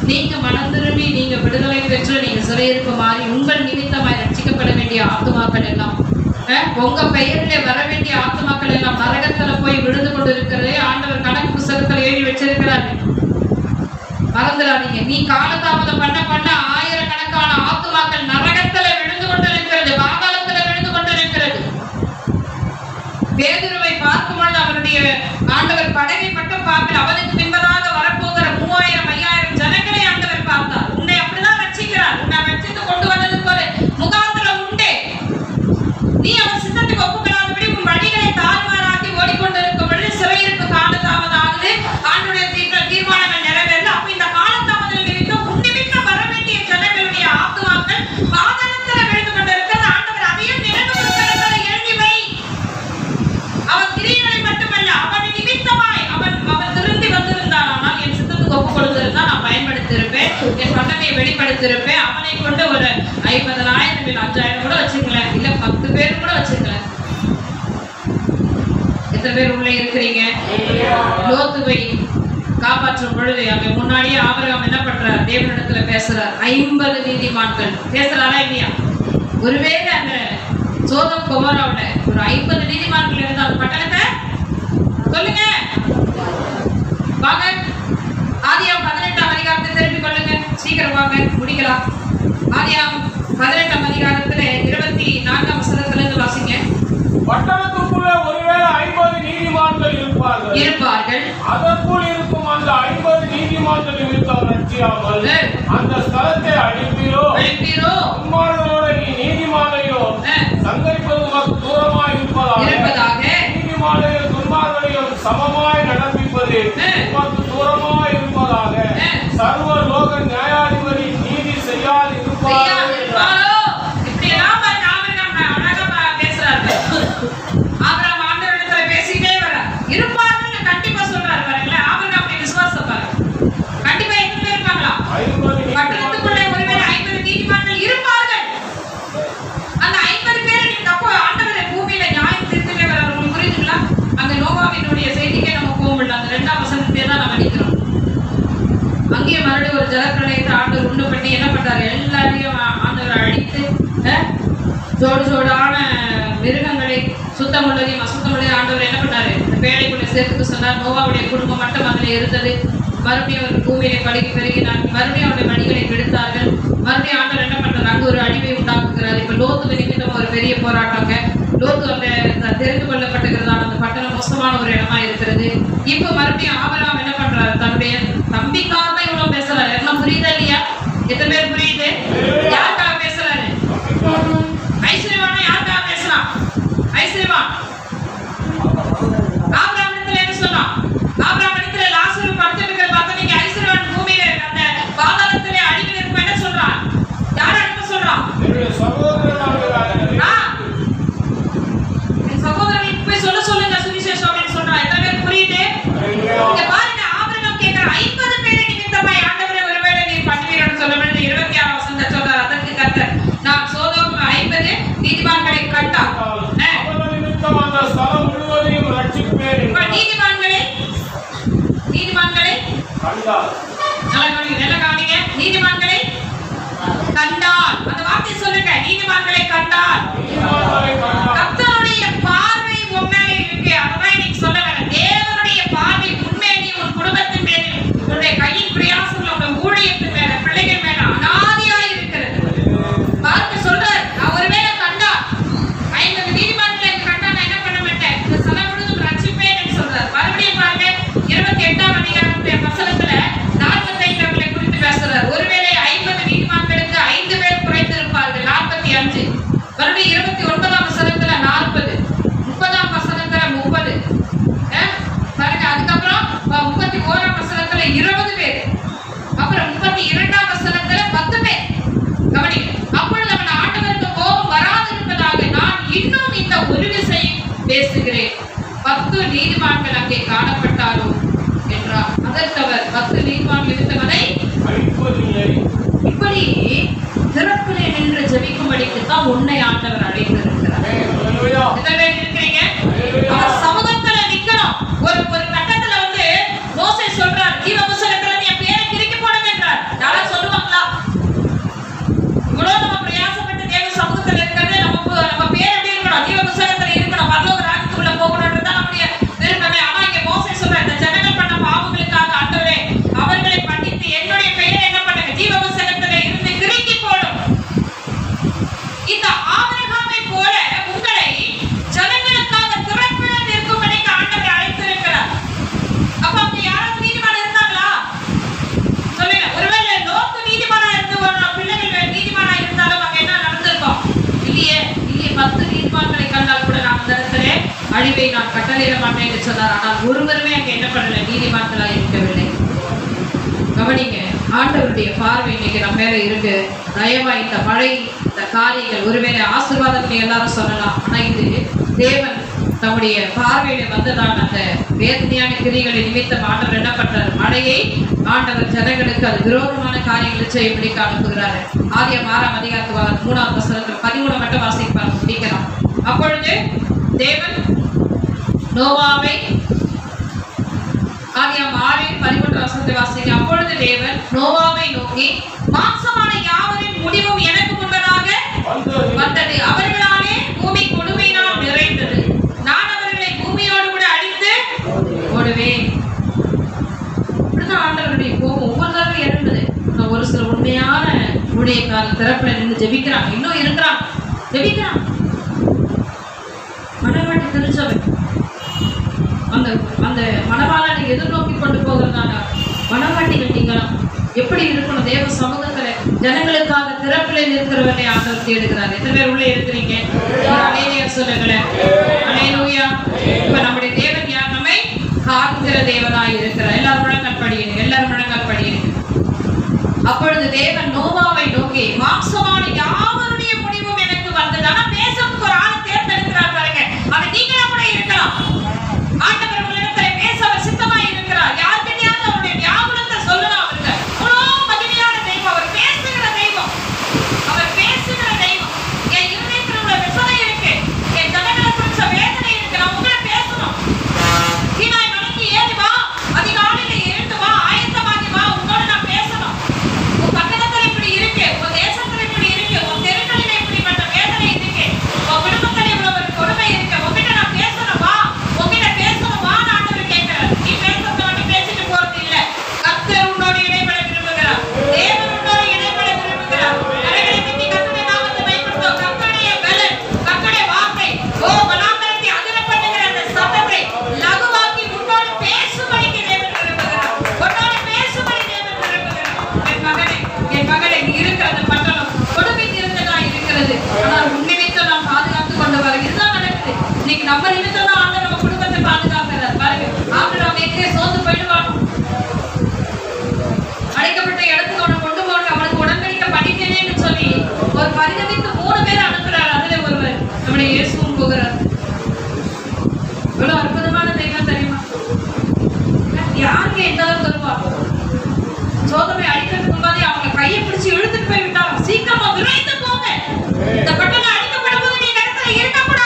நீங்க மனம் திரும்பி நீங்க விடுதலை பெற்று நீங்க சிறையிருப்பு மாறி உங்கள் நிமித்தமாய் ரட்சிக்கப்பட வேண்டிய ஆத்துமாக்கள் எல்லாம், உங்க பெயரிலே வர வேண்டிய ஆத்துமாக்கள் எல்லாம் நரகத்துல போய் விழுந்து கொண்டு இருக்கிறதே ஆண்டவர் கணக்கு புத்தகத்தில் எழுதி வச்சிருக்கிறாரு. மறந்துடாதீங்க. நீ காலதாமதம் பண்ண பண்ண ஆயிரக்கணக்கான ஆத்துமாக்கள் நரகத்துல விழுந்து கொண்டிருக்கிறது, பாதாளத்துல விழுந்து கொண்டிருக்கிறது. பேதுருவை பார்க்கும் பொழுது அவருடைய ஆண்டவர் படகை மட்டும் பார்க்கல, அவனுக்கு பின்பதாக வரப்போகிற 3000 5000 ஜனங்களை ஆண்டவர் பார்த்தார். உன்னை அப்படிதான் ரட்சிக்கிறார். உன்னை ரட்சித்து கொண்டு வந்ததுக்கு ஒரு முகாந்திரம் உண்டே. நீ அவர் சித்தத்துக்கு ஒப்புக்கொள்ளாதபடி உன் வழிகளை தாழ்வாராக்கி ஓடிக்கொண்டிருக்கும் பொழுது சிறையிருப்பு காலதாமதம் ஆகுது. ஆண்டுடைய தீர்மானங்கள் நிறைவேறல. அப்ப இந்த காலதாமதம் நிமித்தம் உன் நிமித்தம் வர வேண்டிய ஜனங்களுடைய ஆத்துமாக்கள் பாதாளத்துல விழுந்து கொண்டிருக்கிறது. ஆண்டவர் அதையும் நினைவு புத்தகத்துல எழுதி வை. அவன் கிரியைகளை மட்டுமல்ல, அவன் நிமித்தமாய் அவன் திருந்தி வந்திருந்தானால் என் சித்தத்துக்கு ஒப்பு கொடுத்திருந்தா நான் பயன்படுத்தியிருப்பேன், என் பண்ணனை வெளிப்படுத்தியிருப்பேன். அவனை கொண்டு ஒரு 50,000 இல்லை 5,000 கூட வச்சுக்கல, இல்ல 10 பேர் கூட வச்சுக்கல. எத்தனை பேர் உள்ள இருக்கிறீங்க? லோத்துவை காப்பாற்றும் பொழுது அங்க முன்னாடியே ஆபிரகாம் என்ன பண்றார்? தேவனிடத்துல பேசுறார். 50 நீதிமான்கள் பேசுறாரா இல்லையா? ஒருவேளை அந்த சோதம் குமாராவோட ஒரு 50 நீதிமான்கள் இருந்தா அந்த பட்டணத்தை சொல்லுங்க. வாங்க, ஆதியாகமம் 18ஆம் அதிகாரத்தை திருப்பி கொள்ளுங்க. சீக்கிரம் வாங்க, முடிக்கலாம். ஆதியாகமம் 18ஆம் அதிகாரத்துல 24ஆம் வசனத்துல இருந்து வாசிங்க. பட்டணத்துக்குள்ளே ஒருவேளை 50 நீதிமான்கள் இருப்பார்கள். அதற்குள் இருக்கும் அந்த 50 நீதிமான்கள் நிமித்தம் ரட்சியாமல் அந்த ஸ்தலத்தை அழிப்பீரோ? உம்மானோட நீ நீதிமானையோ சங்கரிப்பது உமக்கு தூரமாய் இருப்பதாக நீதிமானையும் துன்மார்களையும் சமமாய் நடப்பிப்பது உமக்கு தூரமாய் இருப்பதாக சர்வ லோக நியாயாதிபதி நீதி செய்யாது இருப்பாரோ? ஆபிரகாம் ஆண்டவரிடத்துல பேசிட்டே வர இருப்பார்கள் கண்டிப்பா சொல்றாரு. பாருங்களேன், ஆபிரகாம் விசுவாசம் பாருங்க. கண்டிப்பா எத்தனை பேர் இருப்பாங்களா? பட்டணத்துக்குள்ளே ஒருவேளை 50 நீதிமான்கள் இருப்பார்கள். அந்த 50 பேர் அப்போ ஆண்டவர் பூமியில நியாயம் தீர்த்துட்டே வர்றாரு. உங்களுக்கு புரியுதுங்களா? அந்த நோவாவினுடைய செய்திக்கே நம்ம போக முடியல. அந்த 2ஆம் வசனத்தை தான் நம்ம நிற்கிறோம். அங்கேயே மறுபடியும் ஒரு ஜலப்பிரளயத்தை ஆண்டவர் உண்டு பண்ணி என்ன பண்றாரு? எல்லாரையும் ஆண்டவர் அழித்து ஜோடு ஜோடான மிருகங்களை சேர்த்துக்க சொன்னார். நோவாவுடைய குடும்பம் மட்டும் அதில் இருந்தது. மறுபடியும் அவர்கள் பூமியிலே படுகி பெருகினார். மறுபடியும் அவருடைய மணிகளை விடுத்தார்கள். மறுபடியும் ஆண்டவர் என்ன பண்றாரு, அங்கு ஒரு அழிவை உண்டாக்குகிறார். இப்ப லோத்து நிமித்தம் ஒரு பெரிய போராட்டங்க. லோத்து அந்த தெரிந்து கொள்ளப்பட்டுகிறதான அந்த பட்டணம் மோசமான ஒரு இடமா இருக்கிறது. இப்ப மறுபடியும் ஆபிரகாம் என்ன பண்றாரு, தன்னுடைய தம்பிக்காக இவ்வளவு பேசுறாரு. எல்லாம் புரியுதா இல்லையா? எத்தனை பேர் புரியுது? யாருக்காக பேசுறாரு? ஐஸ்வர்யவானா யாருக்காக பேசலாம்? ஐஸ்வர்யவான் ஆபிரகாம் இடத்துல என்ன சொன்னான்? ஆபிரகாம் இடத்துல லாசரு படுத்திருக்கிற பார்த்தா நீங்க ஐஸ்வர்யவான் பூமியில அந்த பாதாளத்திலே அழிவில் இருக்கும் என்ன சொல்றான்? யார அனுப்ப சொல்றான்? சகோதரர்களுக்கு போய் சொல்லுங்க சுவிசேஷம் அப்படின்னு சொல்றான். எத்தனை பேர் புரியுது? இங்க பாருங்க, ஆபிரகாம் கேட்கிற 50 பேரை நிமித்தமாய் ஆண்டவரே ஒருவேளை நீர் பண்ணுவீர்னு சொல்ல வேண்டும். 26 வசனத்தை சொல்றார். அதற்கு கர்த்தர் நான் சோதோம் 50 நீதிமான்களை கண்டார். அந்த ஸ்தலம் முழுவதையும் ரட்சிப்பேன். நீதிமான்களை கண்டார். நல்ல கவனிங்க. நீதிமான்களை கண்டார். அந்த வார்த்தை சொல்லுங்க. நீதிமான்களை கண்டார். கர்த்தருடைய பார்வை உண்மையிலே இருக்கு. அதான் இன்னைக்கு சொல்ல வரேன். தேவனுடைய பார்வை உண்மையிலே உன் குடும்பத்தின் மேல், உன்னுடைய கையின் பிரயாசங்கள், உன்னுடைய ஊழியத்தின் மேல, பிள்ளைகள் மேல அனாதியாய் இருக்கிறது. பார்த்து சொல்றார், நான் ஒருவேளை கண்டார் 50 நீதிமான்களை கண்டார், என்ன பண்ண மாட்டேன், இந்த ஸ்தலம் முழுவதும் ரட்சிப்பேன் சொல்றார். மறுபடியும் பாருங்க 28ஆம் அதிகாரத்துடைய வசனத்துல 45 குறித்து பேசுறார். ஒருவேளை 50 நீதிமான்களுக்கு 5 பேர் குறைந்திருப்பார்கள். 45. மறுபடியும் 29ஆம் வசனத்துல 40, 30ஆம் வசனத்துல 30. பாருங்க, அதுக்கப்புறம் 31ஆம் வசனத்துல 20 பேர், அப்புறம் 32ஆம் வசனத்துல 10 பேர். கவனி, அப்பொழுது அவன் ஆண்டவருக்கு கோபம் வராதிருப்பதாக நான் இன்னும் இந்த ஒரு விஷயம் பேசுகிறேன். 10 நீதிமான்கள் அங்கே காணப்பட்டாலும் என்றார். அதற்கு அவர் 10 நீதிமான்கள் இருந்தவரை இப்படி திறப்பிலே நின்று ஜெபிக்கும்படிக்கு தான் உன்னை ஆண்டவர் அழைத்திருக்கிறார். இருக்கிறீங்க, அவர் சமூகத்துல நிக்கணும். ஒரு கட்டத்துல வந்து மோசே சொல்றார், ஜீவ புத்தகத்துல என் பேரை கிறுக்கி போடுங்க என்றார். யாராவது சொல்லுவாங்களா? இவ்வளவு நம்ம பிரயாசப்பட்டு தேவ சமூகத்துல இருக்கிறது, நம்ம பேர் எப்படி இருக்கணும்? ஜீவ புத்தகத்துல இருக்கணும், பரலோக ராஜ்யத்துக்குள்ள போகணும்ன்றதுதான் நம்முடைய விருப்பமே. ஆனா இங்க மோசே சொல்ற, இந்த ஜனங்கள் பண்ண பாவங்களுக்காக ஆண்டவரே அவர்களை மன்னித்து என்னுடைய பெயரை என்ன பண்ணுங்க, ஜீவ புத்தகத்துல இருந்து கிறுக்கி போடும். இந்த ஆபிரகாமை போல உங்களை ஜனங்களுக்காக திறப்பில் நிற்கும்படிக்கு ஆண்டவர் அழைத்திருக்கிறார். அப்ப அவங்க யாராவது நீதிமான் இருந்தாங்களா? சொல்லுங்க. ஒருவேளை லோத்து நீதிமானா இருந்து பிள்ளைகள் நீதிமானா இருந்தாலும் அங்க என்ன நடந்திருக்கும்? இல்லையே. 10 நீதிமான்களை கண்டால் கூட நான் அந்த இடத்துல அழிவை நான் கட்டளையிட மாட்டேன் என்று சொன்னார். ஆனால் ஒருவருமே அங்க என்ன பண்ணல, நீதிமான்களா இருக்கவில்லை. கவனிங்க, ஆண்டவருடைய பார்வை இன்னைக்கு நம்ம மேல இருக்கு. தயவா இந்த மழை, இந்த காரியங்கள் ஒருவேளை ஆசீர்வாதத்தை எல்லாரும் சொல்லலாம். ஆனா இது தேவன் தம்முடைய பார்வையில வந்ததான அந்த வேதனையான கிரிகளை நிமித்தம் ஆண்டவர் என்ன பண்றாரு, மழையை ஆண்டவர் ஜனங்களுக்கு அது விரோதமான காரியங்களை செய்யும்படிக்கு அனுப்புகிறாரு. ஆதியாகமம் 6ஆம் அதிகாரத்துக்கு 3ஆம் வசனத்துல 13 மட்டும் வாசிப்பாங்க, முடிக்கலாம். அப்பொழுது தேவன் நோவாவை, ஆதியாகமம் 6:13 வசனத்தை வாசிங்க. அப்பொழுது தேவன் நோவாவை நோக்கி, மாம்சமான யாவரின் முடிவும் எனக்கு முன்பதாக வந்தது. அவர்களாலே பூமி கொடுமையினால் நிறைந்தது. நான் அவர்களை பூமியோடு கூட அழித்து ஓடுவேன். ஆண்டவருடைய கோபம் ஒவ்வொரு தடவை எழுந்தது. ஒரு சில உண்மையான ஊழியக்காரர் திறப்புல நின்று ஜெபிக்கிறாங்க, இன்னும் இருக்கிறாங்க, ஜெபிக்கிறாங்க. மனவாட்டி தெரிஞ்சவை அந்த மனவாளனை எதிர்நோக்கி கொண்டு போகிறதான மனவாட்டிகள் நீங்களாம் எப்படி இருக்கணும்? தேவ சமூகத்துல ஜனங்களுக்காக திறப்பிலே நிற்கிறவரை ஆண்டவர் தேடுகிறார். எத்தனை பேர் உள்ளே இருக்கிறீங்க? சொல்லுங்களேன். அல்லேலூயா. இப்ப நம்முடைய தேவன் யார்? நம்மை காக்கிற தேவனாய் இருக்கிறார். எல்லாரும் முழங்கால் படியுங்க, எல்லாரும் முழங்கால் படியுங்க. அப்பொழுது தேவன் நோவாவை நோக்கி, மாம்சமான யாவருடைய முடிவும் எனக்கு வந்தது. ஆனா பேசுறதுக்கு ஒரு ஆளை தேர்ந்தெடுக்கிறார் பாருங்க. அது நீங்களா கூட இருக்கலாம். ஆண்டவர் உங்களிடத்துல பேச அவர் சித்தமாய் இருக்கிறார். யாருக்கிட்டையாவது அவருடைய வியாகுலத்தை சொல்லலாம். அவருக்கு அவ்வளோ மகிமையான தெய்வம். அவர் பேசுகிற தெய்வம். அவர் பேசுகிற தெய்வம். என் இருதயத்தில் உள்ள விசனை இருக்கு, என் ஜனங்களை குறிச்ச வேதனை இருக்கு. நான் உங்களை பேசணும். வீணாய் மலைக்கு ஏறி வா, அதிகாலையில எழுந்து வா, ஆயத்தமாகி வா, உங்களோட நான் பேசணும். உன் பக்கத்துல இப்படி இருக்கு, உன் தேசத்துல இப்படி இன்னைக்கு நம்ம நிமித்தம் தான் ஆண்டவர் நம்ம குடும்பத்தை பாதுகாக்கிறார். பாருங்க, ஆண்டவர் அவங்க எங்கே சோர்ந்து போயிடுவாங்க. அழைக்கப்பட்ட இடத்துக்கு அவனை கொண்டு போக அவனுக்கு உடன்படிக்கை பண்ணிட்டேனேன்னு சொல்லி ஒரு பரிதவித்து 3 பேர் அனுப்புறாரு. அதுல ஒருவர் நம்முடைய இயேசுவும் போகிறார். இவ்வளவு அற்புதமான தெய்வம் தெரியுமா? யாருக்கு எந்த அளவுக்கு வருவா? சோதனை அழிக்கிறதுக்கு முன்னாடி அவங்க கையை பிடிச்சு இழுத்துட்டு போய் விட்டாங்க. சீக்கிரமா விரைந்து போங்க, இந்த பட்டணம் அழிக்கப்படும் போது நீ இடத்துல இருக்கக்கூடாது.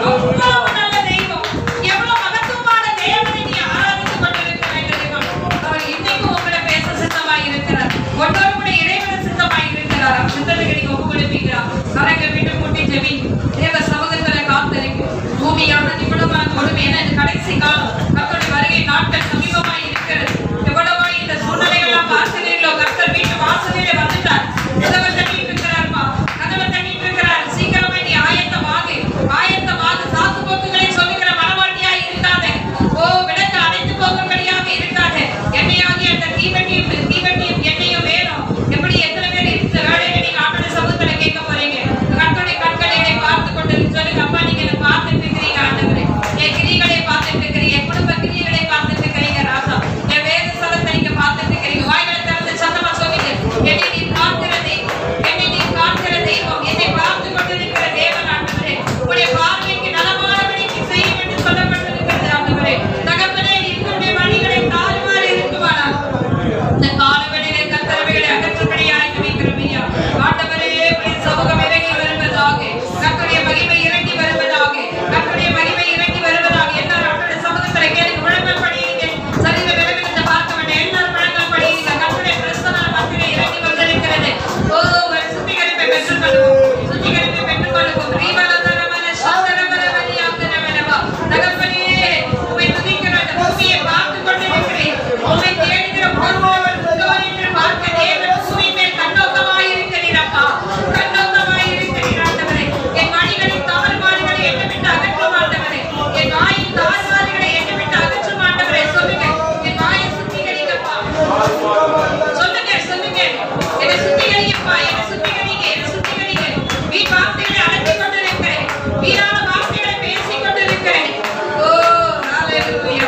அவ்வளவு நல்ல தெய்வம், எவ்வளவு மகத்துவமான தேவனை நீ ஆராதித்துக் கொண்டிருக்கிறாய் தெரியுமா? அவர் இன்னைக்கும் உங்களை பேச சித்தமாய் இருக்கிறார். ஒன்றோடு கூட இறைவன சித்தமாய் இருக்கிறார். அவர் சித்தத்துக்கு நீங்க ஒப்பு கொடுப்பீங்களா? கரைக்க விட்டு கூட்டி ஜெபி தேவ சமூகத்துல காத்திருக்கு. பூமியான நிமிடமான கொடுமை என இந்த கடைசி காலம் கர்த்தருடைய வருகை நாட்கள் சமீபமாய் இருக்கிறது. எவ்வளவாய் இந்த சூழ்நிலைகள்லாம் பார்க்கிறீர்களோ, கர்த்தர் வீட்டு வாசலிலே வந்துட்டார். கதவை தட்டிட்டு இருக்கிறார்மா, கதவை தட்டிட்டு இருக்கிறார். சீக்கிரமே நீ ஆயத்தமாக சாத்து போக்குகளை சொல்லுகிற மனவாட்டியாய் இருக்காதே. ஓ, விளக்கு அணைத்து போகும்படியாக இருக்காதே. எண்ணெயாகிய அந்த தீவட்டியும் எண்ணெயும் வேணும். எப்படி எத்தனை பேர் இந்த வேலையை நீங்க ஆண்டவருடைய சமூகத்துல கேட்க போறீங்க? கர்த்தருடைய கண்களை பார்த்து கொண்டு சொல்லுங்க, அப்பா நீங்க என்ன பார்த்துட்டு இருக்கிறீங்க ஆண்டவரே, என் கிரிகளை பார்த்துட்டு இருக்கிறீங்க, என் குடும்ப கிரிகளை பார்த்துட்டு இருக்கிறீங்க ராசா, என் வேத சலத்தை நீங்க பார்த்துட்டு இருக்கிறீங்க. வாய்களை திறந்து சத்தமா சொல்லுங்க, என்னை நீ காண்கிற தெய்வம், என்னை பார்த்து கொண்டிருக்கிற தேவன் ஆண்டவரே, உடைய பார்வைக்கு நலமானபடிக்கு செய்யும் என்று சொல்லப்பட்டிருக்கிறது ஆண்டவரே. தகப்பனே, இருக்கிற வழிகளை தாறுமாறு இருக்குமானா இந்த காலவெளியிலே கத்தரவைகளை அகற்றும்படியாய் ஜெபிக்கிறோம் ஐயா. ஆண்டவரே, உடைய சமூகம் இறங்கி வருவதாக, கர்த்தருடைய மகிமை இறங்கி வருவதாக, கர்த்தருடைய மகிமை இறங்கி வருவதாக. எல்லாரும் அவருடைய சமூகத்துல கேளுங்க, முழங்கால் படியுங்க. சரீர விலகினத்தை பார்க்க வேண்டாம், எல்லாரும் முழங்கால் படியுங்க. கர்த்தருடைய பிரசன்ன மத்தியிலே இறங்கி வந்திருக்கிறது. ஓ, ஒரு சுத்திகரிப்பை பெற்றுக்கொள்வோம், சுத்திகரிப்பை பெற்றுக்கொள்வோம். ரீவலதரவன சந்தரவரவரியாந்தரவனவா. தகப்பனே, உம்மை துதிக்கிற அந்த பூமியை பார்த்து கொண்டிருக்கிறேன். உம்மை தேடுகிற ஒருவர் உண்டோ என்று பார்க்க தேவன் பூமி மேல் கண்ணோக்கமாய் இருக்கிறீர் அப்பா, கண்ணோக்கமாய் இருக்கிறீர் ஆண்டவரே. என் வழிகளின் தாறுமாறுகளை எண்ணமிட்டு அகற்றும் ஆண்டவரே, என் வாயின் தாறுமாறுகளை எண்ணமிட்டு அகற்றும் ஆண்டவரே. சொல்லுங்க, என் வாயை சுத்திகரிக்கப்பா, சொல்லுங்க என்னை சுத்திகரிக்கப்பா, என்னை சுத்திகரிங்க. வீண் வார்த்தைகளை அடக்கிக் கொண்டிருக்கிறேன், வீணான வார்த்தைகளை பேசிக் கொண்டிருக்கிறேன். ஓ, ஹalleluya.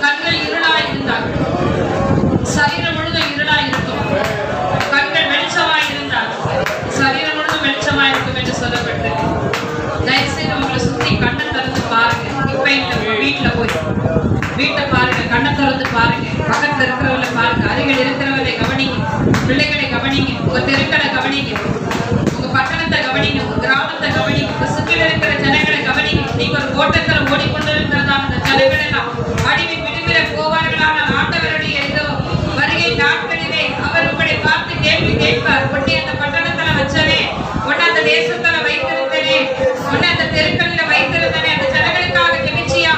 கண்கள் இருளாய் இருந்தால் சரீரம் முழுதும் இருளாய் இருக்கும். கண்கள் வெளிச்சமாய் இருந்தால் சரீரம் முழுதும் வெளிச்சமாய் இருக்கும் என்று சொல்லப்பட்டு, தயவுசெய்து உங்களை சுத்தி கண்ணை திறந்து பாருங்க. இப்ப இந்த வீட்டை பாருங்க, கண்ணை திறந்து பாருங்க. பக்கத்துல இருக்கிறவங்களை பாருங்க, அருகில் இருக்கிறவரை கவனிங்க, பிள்ளைகளை கவனிங்க, உங்க தெருக்களை கவனிங்க, உங்க பட்டணத்தை கவனிங்க, உங்க கிராமத்தை கவனிங்க, உங்க சுற்றில இருக்கிற ஜனங்களை கவனிங்க. நீங்க ஒரு ஓட்டத்துல ஓடிக்கொண்டிருக்கிறதான அந்த ஜனங்கள் எல்லாம் அடிவின் விடுவில போவார்களான ஆண்டவருடைய இதோ வருகை நாட்களிலே அவர் உங்களை பார்த்து கேள்வி கேட்பார். உன்னை அந்த பட்டணத்துல வச்சனே, உன்னை அந்த தேசத்துல வைத்திருந்தனே, உன்னை அந்த தெருக்கல்ல வைத்திருந்தனே, அந்த ஜனங்களுக்காக ஜெபிச்சியா,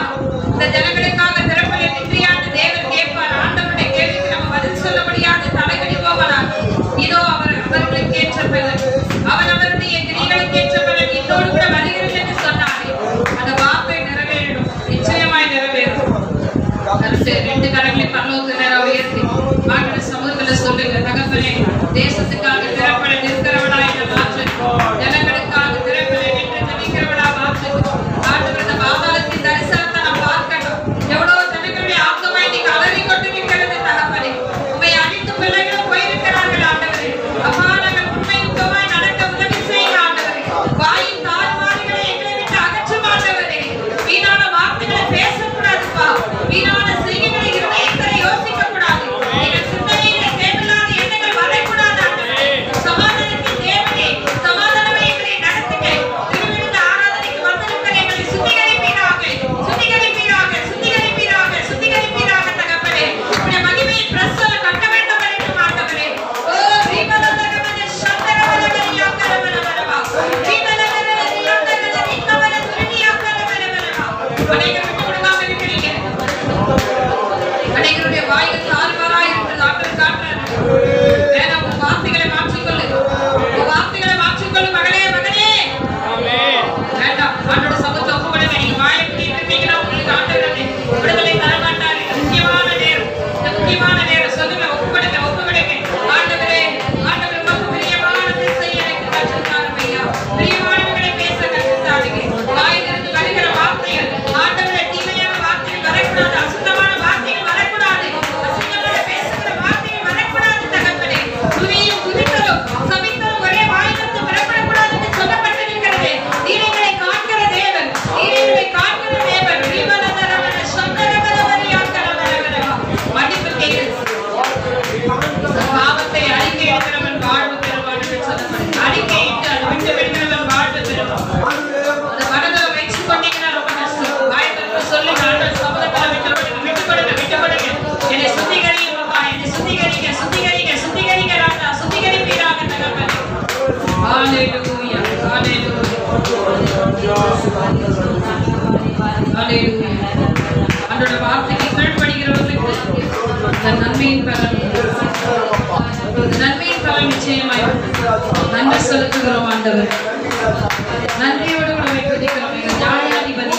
இந்த ஜனங்களுக்காக திறப்பலை நின்றியான்னு தேவன் கேட்பார். ஆண்டவருடைய கேள்விக்கு நம்ம பதில் சொல்ல முடியாது, தலைகடி போகலாம். இதோ அவர்களுக்கு ஏற்றப்பவர், அவன் அவருடைய கிரிகளுக்கு ஏற்றப்பவர் என்னோடு கூட வருகிறது என்று சொன்னாரே, அந்த வார்த்தை நிறைவேறும், நிச்சயமாய் நிறைவேறும். ரெண்டு கரங்களை பரலோக நேரம் உயர்த்தி ஆண்டவருடைய சமூகத்துல சொல்லுங்க, தகப்பனே, தேசத்துக்காக திறப்பலை நிற்கிறவனாய் என்னை மாற்று, ஜனங்களுக்காக திறப்பலை நின்று ஜெபிக்கிறவனா மாற்று. ஆண்டவருடைய பாதாளத்தின் தரிசனத்தை நான் பார்க்கணும். எவ்வளவு ஜனங்களுடைய ஆத்மாய் நீங்க அலறி கொண்டிருக்கிறது தகப்பனே. உண்மை அழித்து பிள்ளைகளும் போயிருக்கிறார்கள் ஆண்டவரே. அப்பா, நாங்கள் உண்மை உத்தமாய் Hallelujah. Hallelujah. அன்றோட வார்த்தைக்கு கீழ்ப்படிகிறவர்களுக்கு நன்மையின் பலன் நிச்சயமாய் நன்றி செலுத்துகிறோம் ஆண்டவர். நன்றியோடு உங்களை துதிக்கிறோம். நியாயாதிபதி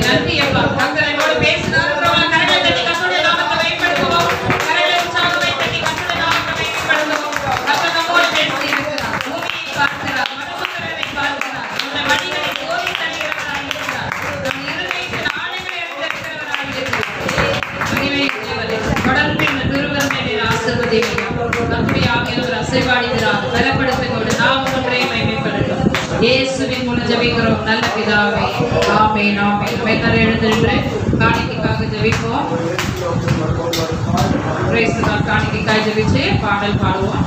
நன்றி அப்பா. கர்த்தரோடு பேசினார். கரங்களை தட்டி கர்த்தருடைய நாமத்தை வைப்படுத்துவோம். கரங்களை உற்சாகமாய் தட்டி கர்த்தருடைய நாமத்தை வைப்படுத்துவோம். கர்த்தர் நம்மோடு பேசியிருக்கிறார். பூமியை பார்க்கிறார், மனுபுத்திரரை பார்க்கிறார். நம்முடைய வழிகளை தோதி தருகிறவராய் இருக்கிறார். நம் இருதயத்தின் ஆழங்களை அறிந்திருக்கிறவராய் இருக்கிறார். தொடர்ந்து இந்த திருவருமையை ஆசீர்வதிங்க. நம்முடைய ஆவியானவர் அசைவாடுகிறார். பலப்படுத்துங்களோடு நாம் ஒன்றே மகிமைப்படட்டும். இயேசுவின் மூலம் ஜெபிக்கிறோம் நல்ல பிதாவே. ஆமென் ஆமென். எல்லாரும் எழுந்திருந்து காணிக்கைக்காக ஜெபிப்போம். காணிக்கைக்காக ஜெபிச்சு பாடல் பாடுவோம்.